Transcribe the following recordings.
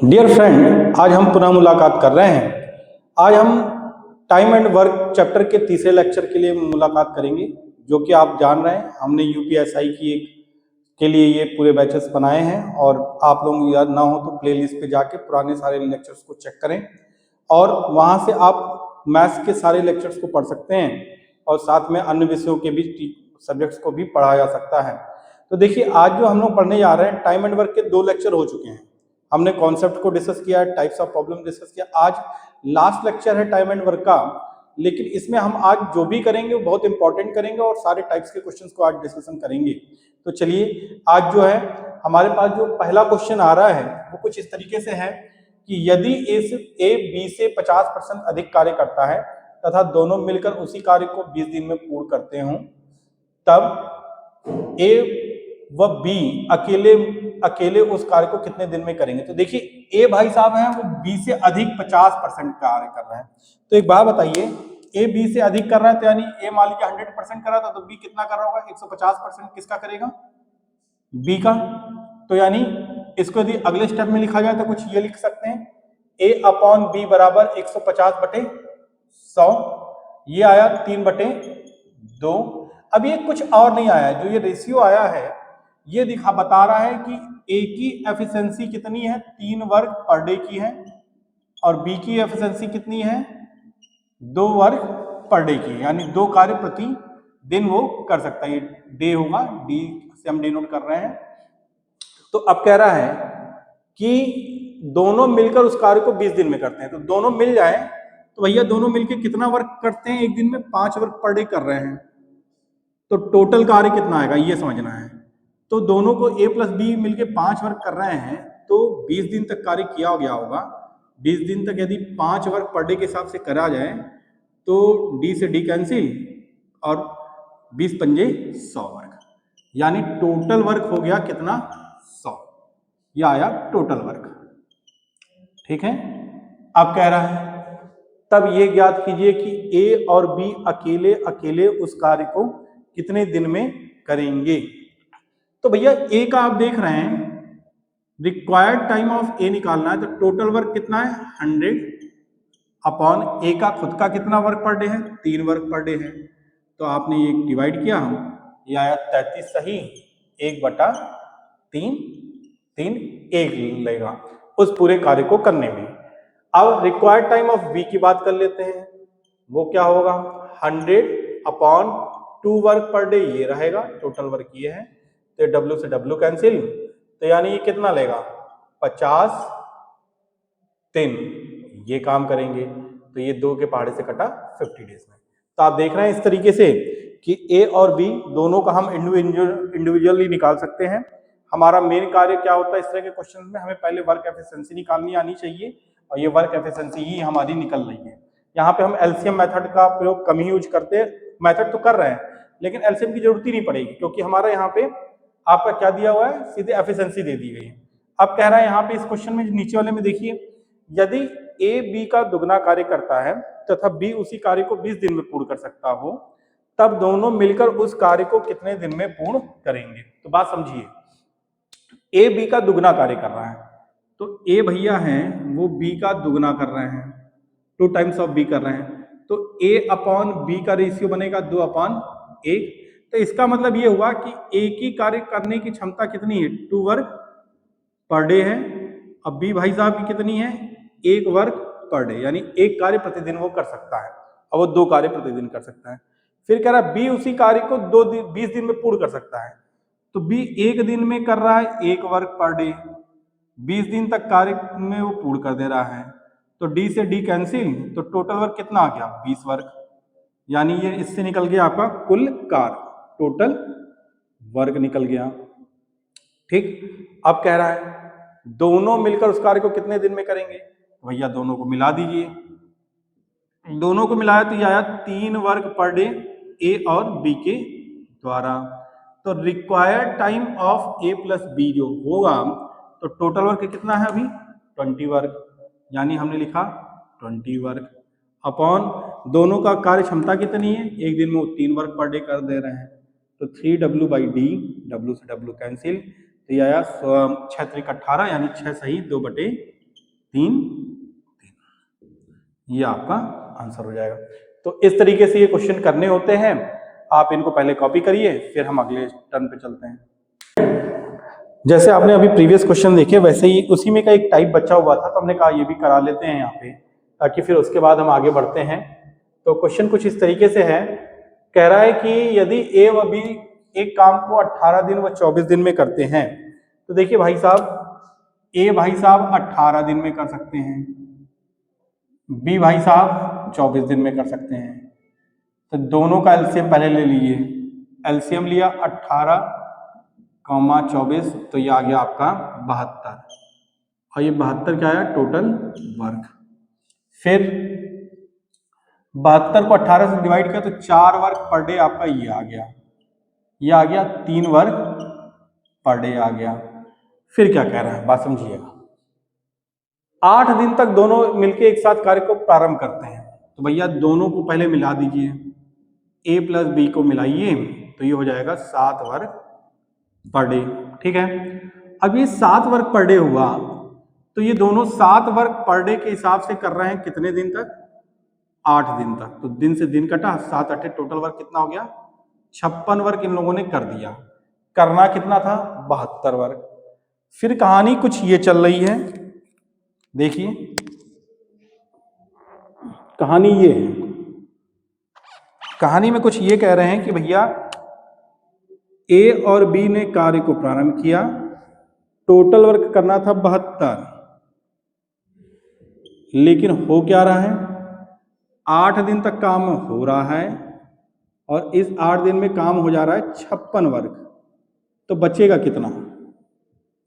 Dear friend, आज हम पुनः मुलाकात कर रहे हैं। आज हम टाइम एंड वर्क चैप्टर के तीसरे लेक्चर के लिए मुलाकात करेंगे, जो कि आप जान रहे हैं हमने यूपीएसआई की के लिए ये पूरे बैचेस बनाए हैं। और आप लोग याद ना हो तो प्लेलिस्ट पे जाके पुराने सारे लेक्चर्स को चेक करें और वहाँ से आप मैथ्स के सारे लेक्चर्स को पढ़ सकते हैं और साथ में अन्य विषयों के भी सब्जेक्ट्स को भी पढ़ा जा सकता है। तो देखिए, आज जो हम लोग पढ़ने जा रहे हैं, टाइम एंड वर्क के 2 लेक्चर हो चुके हैं। हमने कॉन्सेप्ट को डिस्कस किया, टाइप्स ऑफ प्रॉब्लम डिस्कस किया। आज लास्ट लेक्चर है टाइम एंड वर्क का, लेकिन इसमें हम आज जो भी करेंगे वो बहुत इंपॉर्टेंट करेंगे और सारे टाइप्स के क्वेश्चंस को आज डिस्कशन करेंगे। तो चलिए, आज जो है हमारे पास जो पहला क्वेश्चन आ रहा है वो कुछ इस तरीके से है कि यदि ए बी से 50% अधिक कार्य करता है तथा दोनों मिलकर उसी कार्य को 20 दिन में पूर्ण करते हों, तब ए व बी अकेले उस कार्य को कितने दिन में करेंगे। तो देखिए, ए भाई साहब हैं वो बी से अधिक 50% कार्य कर रहे हैं। तो एक बात बताइए, ए बी से अधिक कर रहा है तो यानी ए मान लीजिए 100% कर रहा था, तो बी कितना कर रहा होगा? 150% किसका करेगा? बी का। तो यानी इसको यदि अगले स्टेप में लिखा जाए तो कुछ ये लिख सकते हैं, ए अपॉन बी बराबर 150/100। ये आया 3/2। अब ये कुछ और नहीं आया, जो ये रेशियो आया है ये बता रहा है कि ए की एफिशिएंसी कितनी है, 3 वर्क पर डे की है, और बी की एफिशिएंसी कितनी है, 2 वर्क पर डे की है। यानी 2 कार्य प्रति दिन वो कर सकता है। ये डे होगा, डी से हम डिनोट कर रहे हैं। तो अब कह रहा है कि दोनों मिलकर उस कार्य को 20 दिन में करते हैं। तो दोनों मिल जाए तो भैया दोनों मिलकर कितना वर्क करते हैं? एक दिन में 5 वर्क पर डे कर रहे हैं। तो टोटल कार्य कितना आएगा ये समझना है। तो दोनों को ए प्लस बी मिलके 5 वर्क कर रहे हैं, तो 20 दिन तक कार्य किया गया होगा। 20 दिन तक यदि 5 वर्क पर डे के हिसाब से करा जाए तो डी से डी कैंसिल और 20 पंजे 100 वर्क, यानी टोटल वर्क हो गया कितना? 100। यह आया टोटल वर्क। ठीक है। अब कह रहा है तब ये ज्ञात कीजिए कि ए और बी अकेले उस कार्य को कितने दिन में करेंगे। तो भैया ए का आप देख रहे हैं, रिक्वायर्ड टाइम ऑफ ए निकालना है, तो टोटल वर्क कितना है? 100 अपॉन ए का खुद का कितना वर्क पर डे है? 3 वर्क पर डे है। तो आपने ये डिवाइड किया, ये आया 33 सही 1/3, 3 1 लेगा उस पूरे कार्य को करने में। अब रिक्वायर्ड टाइम ऑफ बी की बात कर लेते हैं। वो क्या होगा? 100 अपॉन 2 वर्क पर डे, ये रहेगा टोटल वर्क ये है। तो W से W कैंसिल, तो यानी ये कितना लेगा? 50 3 ये काम करेंगे, तो ये 2 के पहाड़े से कटा 50 डेज में। तो आप देख रहे हैं इस तरीके से कि ए और बी दोनों का हम इंडिविजुअली निकाल सकते हैं। हमारा मेन कार्य क्या होता है इस तरह के क्वेश्चन में? हमें पहले वर्क एफिशिएंसी निकालनी आनी चाहिए, और ये वर्क एफिशिएंसी ही हमारी निकल रही है। यहाँ पे हम एलसीएम मेथड का प्रयोग कम ही यूज करते हैं, मेथड तो कर रहे हैं लेकिन एलसीएम की जरूरत ही नहीं पड़ेगी, क्योंकि हमारा यहाँ पे आपका क्या दिया हुआ है? सीधे एफिशिएंसी दे दी गई है। अब कह रहा है यहाँ पे इस क्वेश्चन में नीचे वाले में देखिए, यदि ए बी का दुगना कार्य करता है तथा बी उसी कार्य को 20 दिन में पूर्ण कर सकता हो, तब दोनों मिलकर उस कार्य को कितने दिन में पूर्ण करेंगे। तो बात समझिए, ए बी का दुगना कार्य कर रहा है, तो ए भैया हैं वो बी का दुगना कर रहे हैं, 2 टाइम्स ऑफ बी कर रहे हैं। तो ए अपॉन बी का रेशियो बनेगा 2/1। तो इसका मतलब ये हुआ कि एक ही कार्य करने की क्षमता कितनी है? 2 वर्क पर डे है। अब बी भाई साहब की कितनी है? 1 वर्क पर डे, यानी 1 कार्य प्रतिदिन वो कर सकता है, और वो 2 कार्य प्रतिदिन कर सकता है। फिर कह रहा है बी उसी कार्य को 20 दिन में पूर्ण कर सकता है। तो बी 1 दिन में कर रहा है 1 वर्क पर डे, 20 दिन तक कार्य में वो पूर्ण कर दे रहा है। तो डी से डी कैंसिल, तो टोटल वर्क कितना आ गया? 20 वर्क, यानी ये इससे निकल गया आपका कुल कार्य, टोटल वर्क निकल गया। ठीक। अब कह रहा है दोनों मिलकर उस कार्य को कितने दिन में करेंगे? भैया दोनों को मिला दीजिए, दोनों को मिलाया तो ये आया 3 वर्क पर डे ए और बी के द्वारा। तो required time of A plus B जो होगा, तो टोटल वर्क कितना है अभी? 20 वर्क, यानी हमने लिखा 20 वर्क अपॉन दोनों का कार्य क्षमता कितनी है? एक दिन में वो 3 वर्क पर डे कर दे रहे हैं, तो 3W/D, W से W कैंसिल, तो ये आया 6 × 18, यानी 6 सही 2/3। 3 3। ये आपका आंसर हो जाएगा। तो इस तरीके से ये क्वेश्चन करने होते हैं। आप इनको पहले कॉपी करिए, फिर हम अगले टर्न पे चलते हैं। जैसे आपने अभी प्रीवियस क्वेश्चन देखे वैसे ही उसी में का एक टाइप बचा हुआ था, तो हमने कहा ये भी करा लेते हैं यहाँ पे, ताकि फिर उसके बाद हम आगे बढ़ते हैं। तो क्वेश्चन कुछ इस तरीके से है, कह रहा है कि यदि ए व बी एक काम को 18 दिन व 24 दिन में करते हैं, तो देखिए भाई साहब, ए भाई साहब 18 दिन में कर सकते हैं, बी भाई साहब 24 दिन में कर सकते हैं। तो दोनों का एलसीएम पहले ले लीजिए। एलसीएम लिया 18 कॉमा 24, तो ये आ गया आपका 72, और ये 72 क्या आया टोटल वर्क। फिर 72 को 18 से डिवाइड किया तो 4 वर्क पर डे आपका ये आ गया, ये आ गया 3 वर्क पर डे आ गया। फिर क्या कह रहा है बात समझिएगा, 8 दिन तक दोनों मिलके एक साथ कार्य को प्रारंभ करते हैं। तो भैया दोनों को पहले मिला दीजिए, ए प्लस बी को मिलाइए, तो ये हो जाएगा 7 वर्क पर डे। ठीक है, अब ये 7 वर्क पर डे हुआ, तो ये दोनों 7 वर्क पर डे के हिसाब से कर रहे हैं कितने दिन तक, 8 दिन तक। तो दिन से दिन कटा, 7 8 टोटल वर्क कितना हो गया, 56 वर्क इन लोगों ने कर दिया। करना कितना था, 72 वर्क। फिर कहानी कुछ ये चल रही है, देखिए कहानी ये है, कहानी में कुछ ये कह रहे हैं कि भैया ए और बी ने कार्य को प्रारंभ किया, टोटल वर्क करना था 72, लेकिन हो क्या रहा है, 8 दिन तक काम हो रहा है, और इस 8 दिन में काम हो जा रहा है 56 वर्क। तो बचेगा कितना,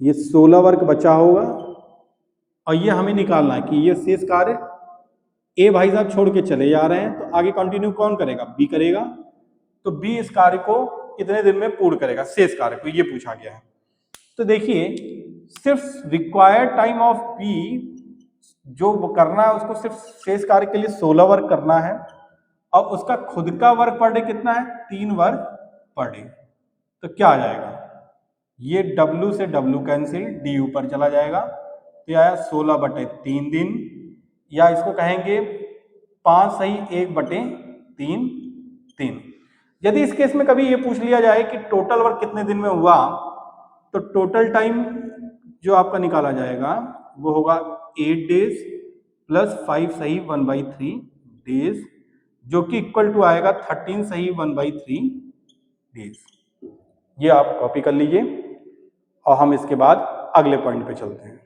ये 16 वर्क बचा होगा, और ये हमें निकालना है कि ये शेष कार्य ए भाई साहब छोड़ के चले जा रहे हैं, तो आगे कंटिन्यू कौन करेगा, बी करेगा। तो बी इस कार्य को कितने दिन में पूर्ण करेगा, शेष कार्य को, ये पूछा गया है। तो देखिए सिर्फ रिक्वायर्ड टाइम ऑफ बी जो करना है उसको सिर्फ शेष कार्य के लिए 16 वर्क करना है, और उसका खुद का वर्क पर डे कितना है, 3 वर्क पर डे। तो क्या आ जाएगा, ये W से W कैंसिल, D ऊपर चला जाएगा, तो आया 16/3 दिन, या इसको कहेंगे 5 सही 1/3 3। यदि इस केस में कभी ये पूछ लिया जाए कि टोटल वर्क कितने दिन में हुआ, तो टोटल टाइम जो आपका निकाला जाएगा वो होगा 8 डेज प्लस 5 सही 1/3 डेज, जो कि इक्वल टू आएगा 13 सही 1/3 डेज। ये आप कॉपी कर लीजिए, और हम इसके बाद अगले पॉइंट पे चलते हैं।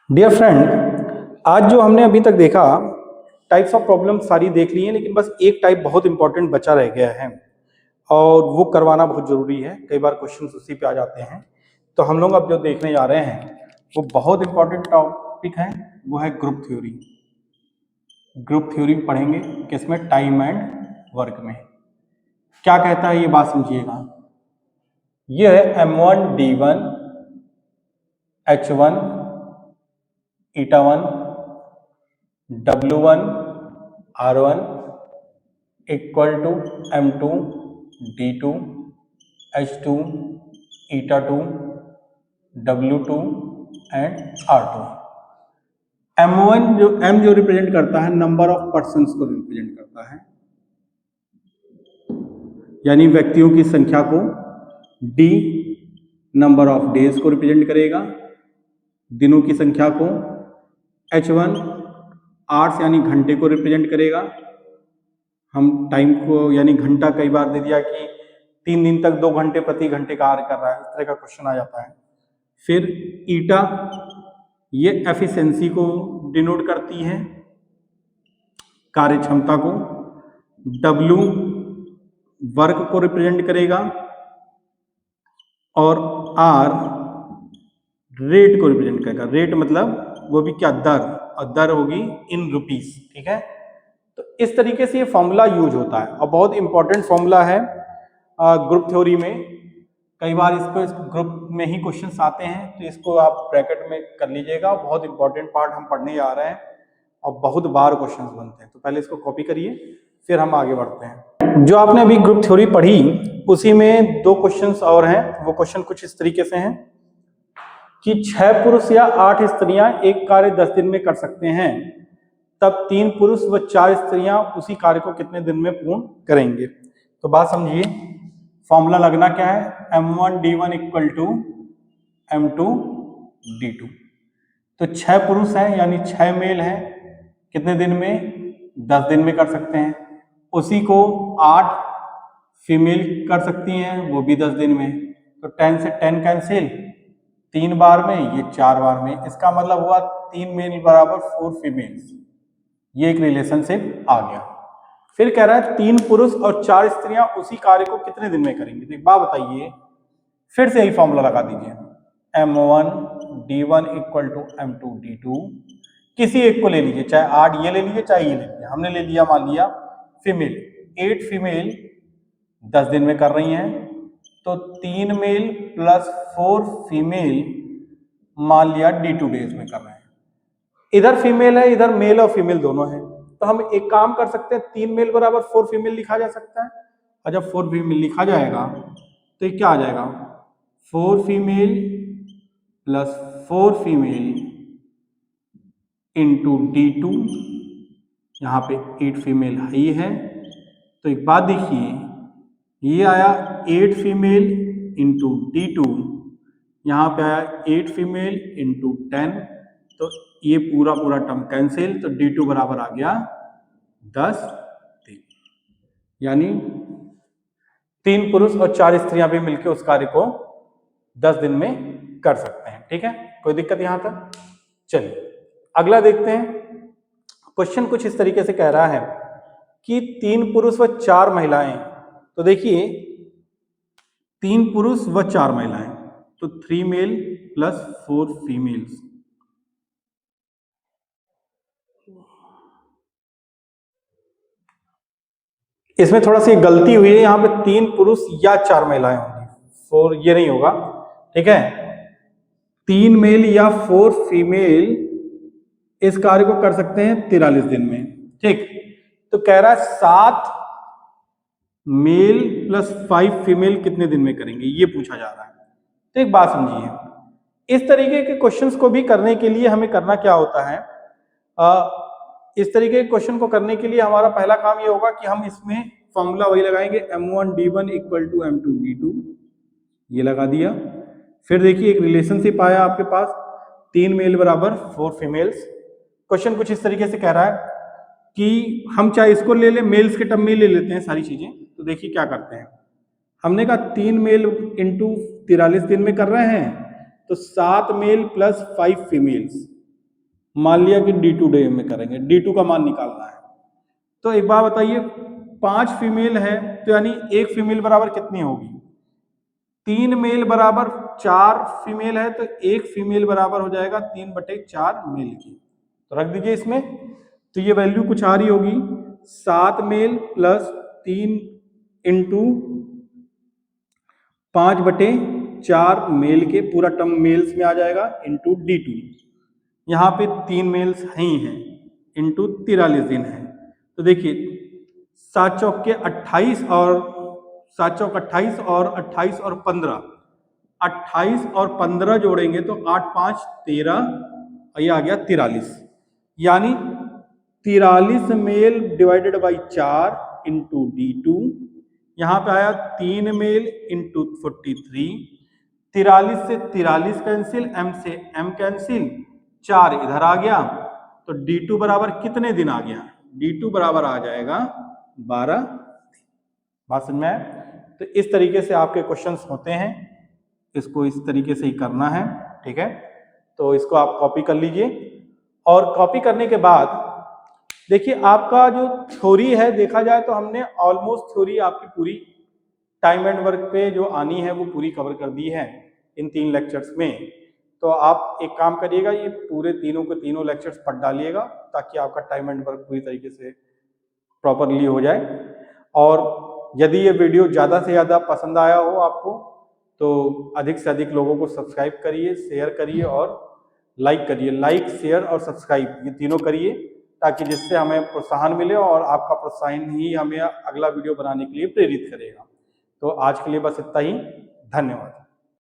डियर फ्रेंड, आज जो हमने अभी तक देखा टाइप्स ऑफ प्रॉब्लम सारी देख ली हैं, लेकिन बस एक टाइप बहुत इंपॉर्टेंट बचा रह गया है, और वो करवाना बहुत जरूरी है। कई बार क्वेश्चन उसी पे आ जाते हैं। तो हम लोग अब जो देखने जा रहे हैं वो बहुत इंपॉर्टेंट टॉपिक है, वो है ग्रुप थ्योरी। ग्रुप थ्योरी पढ़ेंगे किसमें, टाइम एंड वर्क में। क्या कहता है ये बात समझिएगा, ये है M1 D1 H1 eta1 W1 R1 equal to M2 D2 H2 eta2 W2 and R2। M1 जो रिप्रेजेंट करता है नंबर ऑफ पर्सन्स को रिप्रेजेंट करता है, यानी व्यक्तियों की संख्या को। D नंबर ऑफ डेज को रिप्रेजेंट करेगा, दिनों की संख्या को। H1 आवर्स यानी घंटे को रिप्रेजेंट करेगा, हम टाइम को यानी घंटा कई बार दे दिया कि 3 दिन तक 2 घंटे प्रति घंटे कार्य कर रहा है, इस तरह का क्वेश्चन आ जाता है। फिर ईटा ये एफिशिएंसी को डिनोट करती है, कार्य क्षमता को। W वर्क को रिप्रेजेंट करेगा, और R रेट को रिप्रेजेंट करेगा। रेट मतलब वो भी क्या, दर, और दर होगी इन रुपीस। ठीक है, तो इस तरीके से ये फॉर्मूला यूज होता है, और बहुत इंपॉर्टेंट फॉर्मूला है ग्रुप थ्योरी में। कई बार इसको इस ग्रुप में ही क्वेश्चंस आते हैं, तो इसको आप ब्रैकेट में कर लीजिएगा। बहुत इंपॉर्टेंट पार्ट हम पढ़ने जा रहे हैं, और बहुत बार क्वेश्चंस बनते हैं। तो पहले इसको कॉपी करिए, फिर हम आगे बढ़ते हैं। जो आपने अभी ग्रुप थ्योरी पढ़ी उसी में 2 क्वेश्चंस और हैं। वो क्वेश्चन कुछ इस तरीके से हैं, कि 6 पुरुष या 8 स्त्रियां एक कार्य 10 दिन में कर सकते हैं, तब 3 पुरुष व 4 स्त्रियां उसी कार्य को कितने दिन में पूर्ण करेंगे। तो बात समझिए, फॉर्मूला लगना क्या है, M1D1 इक्वल टू M2D2। तो 6 पुरुष हैं यानी 6 मेल हैं, कितने दिन में, 10 दिन में कर सकते हैं। उसी को 8 फीमेल कर सकती हैं, वो भी 10 दिन में। तो 10 से 10 कैंसिल, 3 बार में, ये 4 बार में। इसका मतलब हुआ 3 मेल बराबर 4 फीमेल्स। ये एक रिलेशनशिप आ गया। फिर कह रहा है 3 पुरुष और 4 स्त्रियां उसी कार्य को कितने दिन में करेंगे। तो एक बात बताइए, फिर से यही फॉर्मूला लगा दीजिए, M1D1 इक्वल टू M2D2। किसी एक को ले लीजिए, चाहे 8 ये ले लीजिए, चाहे ये ले लीजिए। हमने ले लिया, मान लिया फीमेल, 8 फीमेल 10 दिन में कर रही हैं, तो 3 मेल प्लस 4 फीमेल मान लिया D2 डेज में कर रहे हैं। इधर फीमेल है, इधर मेल और फीमेल दोनों है, तो हम एक काम कर सकते हैं, 3 मेल बराबर 4 फीमेल लिखा जा सकता है। और जब 4 फीमेल लिखा जाएगा तो ये क्या आ जाएगा, 4 female plus 4 female into D2। यहाँ पे 8 फीमेल ही है, तो एक बात देखिए, ये आया 8 फीमेल इंटू D2, यहाँ पे आया 8 फीमेल इंटू 10, तो ये पूरा पूरा टर्म कैंसिल, तो D2 बराबर आ गया 10 दिन। यानी 3 पुरुष और 4 स्त्रियां भी मिलकर उस कार्य को 10 दिन में कर सकते हैं। ठीक है, कोई दिक्कत यहां तक। चलिए अगला देखते हैं। क्वेश्चन कुछ इस तरीके से कह रहा है कि 3 पुरुष व 4 महिलाएं। तो देखिए 3 पुरुष व 4 महिलाएं, तो 3 मेल प्लस 4 फीमेल्स। इसमें थोड़ा सी गलती हुई है, यहां पे 3 पुरुष या 4 महिलाएं होंगी, 4 ये नहीं होगा। ठीक है, 3 मेल या 4 फीमेल इस कार्य को कर सकते हैं 43 दिन में। ठीक, तो कह रहा है 7 मेल प्लस 5 फीमेल कितने दिन में करेंगे, ये पूछा जा रहा है। तो एक बात समझिए, इस तरीके के क्वेश्चंस को भी करने के लिए हमें करना क्या होता है, इस तरीके के क्वेश्चन को करने के लिए हमारा पहला काम ये होगा कि हम इसमें फॉर्मूला वही लगाएंगे, M1D1 इक्वल टू M2D2, ये लगा दिया। फिर देखिए एक रिलेशनशिप आया आपके पास, 3 मेल बराबर 4 फीमेल्स। क्वेश्चन कुछ इस तरीके से कह रहा है कि हम चाहे इसको ले लें, मेल्स के टर्म में ले लेते हैं सारी चीजें। तो देखिए क्या करते हैं, हमने कहा 3 मेल इंटू 43 दिन में कर रहे हैं, तो 7 मेल प्लस 5 फीमेल्स, मान लिया कि D2 डे में करेंगे, D2 का मान निकालना है। तो एक बात बताइए, 5 फीमेल है, तो यानी 1 फीमेल बराबर कितनी होगी, 3 मेल बराबर 4 फीमेल है, तो 1 फीमेल बराबर हो जाएगा 3/4 मेल की। तो रख दीजिए इसमें, तो ये वैल्यू कुछ आ रही होगी, 7 मेल प्लस 3 इंटू 5/4 मेल के, पूरा टर्म मेल्स में आ जाएगा, इंटू D2। यहाँ पे 3 मेल्स ही हैं, इंटू 43 दिन है। तो देखिए 7 चौक के 28 और 7 चौक 28 और 28 और 15, 28 और 15 जोड़ेंगे तो 8 5 13, और ये आ गया 43। यानी 43 mail divided by 4 into D2, यहाँ पे आया 3 मेल इंटू 43। 43 से 43 कैंसिल, M से M कैंसिल, 4 इधर आ गया, तो D2 बराबर कितने दिन आ गया, D2 बराबर आ जाएगा 12। बात समझ में आया। तो इस तरीके से आपके क्वेश्चंस होते हैं, इसको इस तरीके से ही करना है। ठीक है, तो इसको आप कॉपी कर लीजिए, और कॉपी करने के बाद देखिए आपका जो थ्योरी है, देखा जाए तो हमने ऑलमोस्ट थ्योरी आपकी पूरी टाइम एंड वर्क पे जो आनी है वो पूरी कवर कर दी है इन 3 लेक्चर्स में। तो आप एक काम करिएगा, ये पूरे तीनों के तीनों लेक्चर्स पढ़ डालिएगा, ताकि आपका टाइम एंड वर्क पूरी तरीके से प्रॉपरली हो जाए। और यदि ये वीडियो ज़्यादा से ज़्यादा पसंद आया हो आपको, तो अधिक से अधिक लोगों को सब्सक्राइब करिए, शेयर करिए और लाइक करिए। लाइक, शेयर और सब्सक्राइब ये तीनों करिए, ताकि जिससे हमें प्रोत्साहन मिले, और आपका प्रोत्साहन ही हमें अगला वीडियो बनाने के लिए प्रेरित करेगा। तो आज के लिए बस इतना ही, धन्यवाद।